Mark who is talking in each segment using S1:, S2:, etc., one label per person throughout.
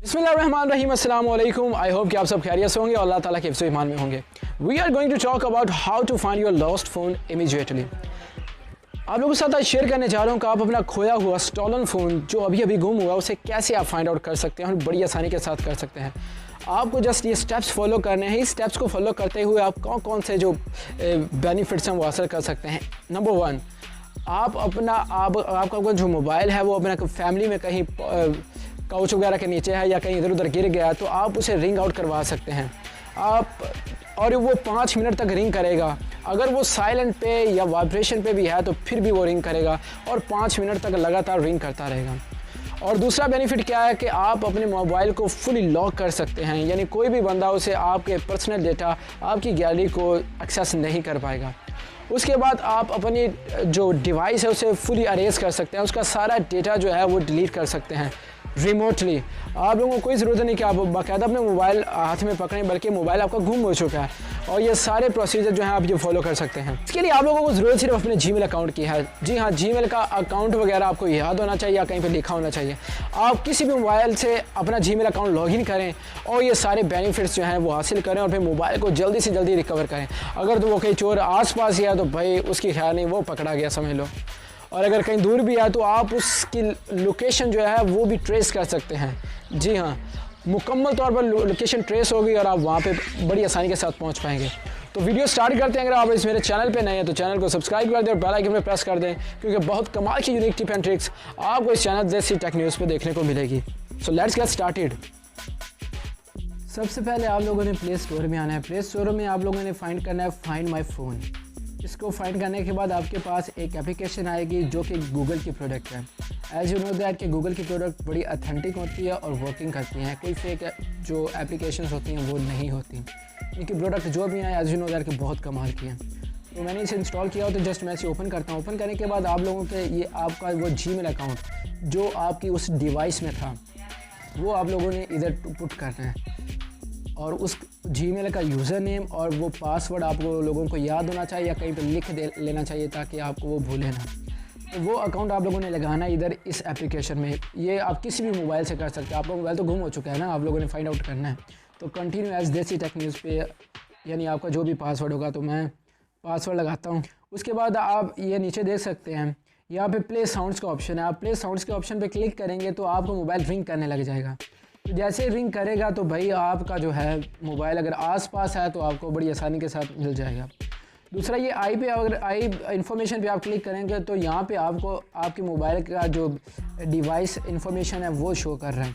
S1: बिस्मिल्लाहिर्रहमानिर्रहीम, अस्सलाम वालेकुम। आई होप कि आप सब खैरियत से होंगे और अल्लाह ताला के हिफ्ज़ ईमान में होंगे। We are going to talk about how to find your lost phone immediately. आप लोगों के साथ आज शेयर करने जा रहा हूँ कि आप अपना खोया हुआ स्टॉलन फ़ोन जो अभी अभी गुम हुआ उसे कैसे आप फाइंड आउट कर सकते हैं और बड़ी आसानी के साथ कर सकते हैं। आपको जस्ट ये स्टेप्स फॉलो करने हैं। इस स्टेप्स को फॉलो करते हुए आप कौन कौन से जो बेनिफिट्स हैं वो हासिल कर सकते हैं। नंबर 1, आपका जो मोबाइल है वो अपना फैमिली में कहीं काउच वगैरह के नीचे है या कहीं इधर उधर गिर गया तो आप उसे रिंग आउट करवा सकते हैं और वो 5 मिनट तक रिंग करेगा। अगर वो साइलेंट पे या वाइब्रेशन पे भी है तो फिर भी वो रिंग करेगा और 5 मिनट तक लगातार रिंग करता रहेगा। और दूसरा बेनिफिट क्या है कि आप अपने मोबाइल को फुली लॉक कर सकते हैं, यानी कोई भी बंदा उसे आपके पर्सनल डेटा, आपकी गैलरी को एक्सेस नहीं कर पाएगा। उसके बाद आप अपनी जो डिवाइस है उसे फुली अरेज कर सकते हैं, उसका सारा डेटा जो है वो डिलीट कर सकते हैं रिमोटली। आप लोगों को कोई ज़रूरत नहीं कि आप बाकायदा अपने मोबाइल हाथ में पकड़ें, बल्कि मोबाइल आपका गुम हो चुका है और ये सारे प्रोसीजर जो हैं आप ये फॉलो कर सकते हैं। इसके लिए आप लोगों को ज़रूरत सिर्फ अपने जीमेल अकाउंट की है। जी हाँ, जीमेल का अकाउंट वगैरह आपको याद होना चाहिए या कहीं पर लिखा होना चाहिए। आप किसी भी मोबाइल से अपना जीमेल अकाउंट लॉगिन करें और ये सारे बेनिफिट्स जो हैं वो हासिल करें और फिर मोबाइल को जल्दी से जल्दी रिकवर करें। अगर तो वो कहीं चोर आस पास ही है तो भाई उसकी ख्याल नहीं, वो पकड़ा गया समझ लो। और अगर कहीं दूर भी है तो आप उसकी लोकेशन जो है वो भी ट्रेस कर सकते हैं। जी हाँ, मुकम्मल तौर पर लोकेशन ट्रेस होगी और आप वहाँ पे बड़ी आसानी के साथ पहुँच पाएंगे। तो वीडियो स्टार्ट करते हैं। अगर आप इस मेरे चैनल पे नए हैं तो चैनल को सब्सक्राइब कर दें और बेल आइकन में प्रेस कर दें, क्योंकि बहुत कमाल की यूनिक टिप एंड ट्रिक्स आपको इस चैनल देसी टेक न्यूज़ पे देखने को मिलेगी। So let's get started. सबसे पहले आप लोगों ने प्ले स्टोर में आना है। प्ले स्टोर में आप लोगों ने फाइंड करना है फाइंड माई फ़ोन। इसको फाइंड करने के बाद आपके पास एक एप्लीकेशन आएगी जो कि गूगल की प्रोडक्ट है। एज यू नो दैट कि गूगल की प्रोडक्ट बड़ी अथेंटिक होती है और वर्किंग करती हैं, कोई फेक जो एप्लीकेशंस होती हैं वो नहीं होती। इनकी प्रोडक्ट जो भी हैं एज यू नो दैट कि बहुत कमाल की हैं। तो मैंने इसे इंस्टॉल किया हो तो जस्ट मैं इसे ओपन करता हूँ। ओपन करने के बाद आप लोगों के ये आपका वो जीमेल अकाउंट जो आपकी उस डिवाइस में था वो आप लोगों ने इधर पुट करना है और उस जीमेल का यूज़र नेम और वो पासवर्ड आपको लोगों को याद होना चाहिए या कहीं पर लिख लेना चाहिए ताकि आपको वो भूले ना। तो वो अकाउंट आप लोगों ने लगाना है इधर इस एप्लीकेशन में। ये आप किसी भी मोबाइल से कर सकते हैं। आपका मोबाइल तो गुम हो चुका है ना, आप लोगों ने फाइंड आउट करना है। तो कंटिन्यू एज देसी टेक न्यूज़ पे, यानी आपका जो भी पासवर्ड होगा तो मैं पासवर्ड लगाता हूँ। उसके बाद आप ये नीचे देख सकते हैं यहाँ पे प्ले साउंड्स का ऑप्शन है। आप प्ले साउंड्स के ऑप्शन पे क्लिक करेंगे तो आपको मोबाइल रिंग करने लग जाएगा। तो जैसे रिंग करेगा तो भाई आपका जो है मोबाइल अगर आसपास है तो आपको बड़ी आसानी के साथ मिल जाएगा। दूसरा ये आई पे, अगर आई इन्फॉर्मेशन पे आप क्लिक करेंगे तो यहाँ पे आपको आपके मोबाइल का जो डिवाइस इन्फॉर्मेशन है वो शो कर रहा है।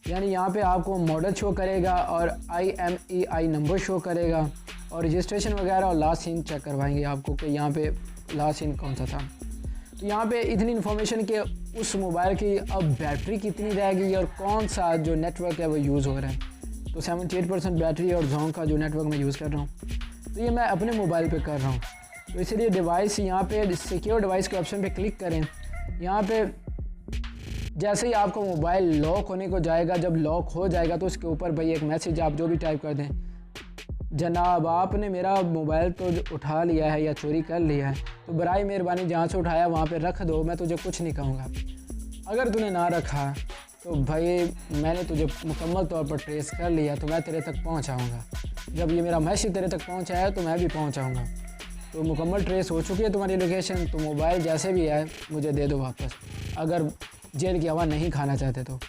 S1: यानी यहाँ पे आपको मॉडल शो करेगा और IMEI नंबर शो करेगा और रजिस्ट्रेशन वगैरह और लास्ट सीन चेक करवाएंगे आपको कि यहाँ पे लास्ट सीन कौन सा था। तो यहाँ पे इतनी इन्फॉर्मेशन के उस मोबाइल की अब बैटरी कितनी रहेगी और कौन सा जो नेटवर्क है वो यूज़ हो रहा है। तो 78% बैटरी और जोंग का जो नेटवर्क मैं यूज़ कर रहा हूँ, तो ये मैं अपने मोबाइल पे कर रहा हूँ। तो इसलिए डिवाइस यहाँ पे सिक्योर डिवाइस के ऑप्शन पे क्लिक करें। यहाँ पे जैसे ही आपका मोबाइल लॉक होने को जाएगा, जब लॉक हो जाएगा तो उसके ऊपर भाई एक मैसेज आप जो भी टाइप कर दें, जनाब आपने मेरा मोबाइल तो उठा लिया है या चोरी कर लिया है, तो बराए मेहरबानी जहाँ से उठाया वहाँ पे रख दो, मैं तुझे कुछ नहीं कहूँगा। अगर तूने ना रखा तो भाई मैंने तुझे मुकम्मल तौर पर ट्रेस कर लिया तो मैं तेरे तक पहुँच आऊँगा। जब ये मेरा मैसेज तेरे तक पहुँचा है तो मैं भी पहुँच आऊँगा। तो मुकम्मल ट्रेस हो चुकी है तुम्हारी लोकेशन, तो मोबाइल जैसे भी है मुझे दे दो वापस, अगर जेल की हवा नहीं खाना चाहते तो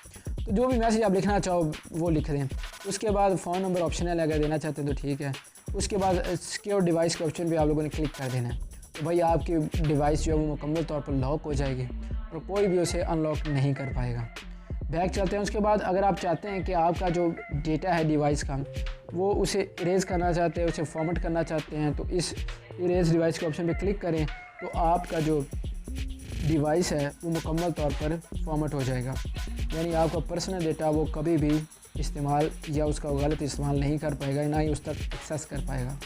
S1: जो भी मैसेज आप लिखना चाहो वो लिख दें। उसके बाद फ़ोन नंबर ऑप्शनल अगर देना चाहते हैं तो ठीक है। उसके बाद सिक्योर डिवाइस के ऑप्शन पे आप लोगों ने क्लिक कर देना है। तो भाई आपकी डिवाइस जो है वो मुकम्मल तौर पर लॉक हो जाएगी और कोई भी उसे अनलॉक नहीं कर पाएगा। बैक चलते हैं। उसके बाद अगर आप चाहते हैं कि आपका जो डेटा है डिवाइस का वो उसे इरेज़ करना चाहते हैं, उसे फॉर्मेट करना चाहते हैं, तो इस इरेज़ डिवाइस के ऑप्शन पर क्लिक करें तो आपका जो डिवाइस है वो मुकम्मल तौर पर फॉर्मेट हो जाएगा। यानी आपका पर्सनल डेटा वो कभी भी इस्तेमाल या उसका गलत इस्तेमाल नहीं कर पाएगा, ना ही उस तक एक्सेस कर पाएगा।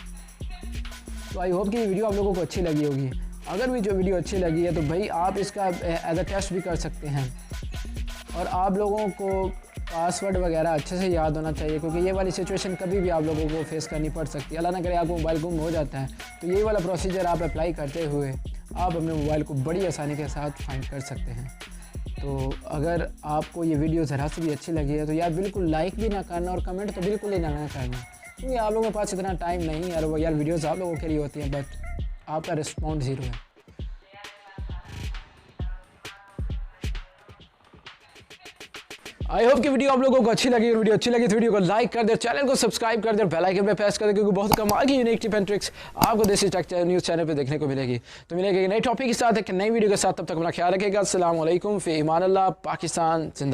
S1: तो आई होप कि ये वीडियो आप लोगों को अच्छी लगी होगी। अगर भी जो वीडियो अच्छी लगी है तो भाई आप इसका एज अ टेस्ट भी कर सकते हैं और आप लोगों को पासवर्ड वगैरह अच्छे से याद होना चाहिए, क्योंकि ये वाली सिचुएशन कभी भी आप लोगों को फेस करनी पड़ सकती है। अल्लाह ना करे आपको मोबाइल गुम हो जाता है तो यही वाला प्रोसीजर आप अप्लाई करते हुए आप अपने मोबाइल को बड़ी आसानी के साथ फाइंड कर सकते हैं। तो अगर आपको ये वीडियो ज़रा से भी अच्छी लगी है तो यार बिल्कुल लाइक भी ना करना और कमेंट तो बिल्कुल ही ना करना, क्योंकि आप लोगों के पास इतना टाइम नहीं है यार। वो यार वीडियोज़ आप लोगों के लिए होती हैं, बट आपका रिस्पॉन्स ज़ीरो है। आई होप कि वीडियो आप लोगों को अच्छी लगी। वीडियो अच्छी लगी तो वीडियो को लाइक कर दे, चैनल को सब्सक्राइब कर दे, बेल आइकन पे प्रेस कर दे, क्योंकि बहुत कमाल की यूनिक टिप एंड ट्रिक्स आपको देसी टेक न्यूज़ चैनल पे देखने को मिलेगी। तो मिलेगी एक नई टॉपिक के साथ, एक नई वीडियो के साथ। तब तक अपना ख्याल रखिएगा। अस्सलाम वालेकुम, फ़ी ईमान अल्लाह। पाकिस्तान जिंदाबाद।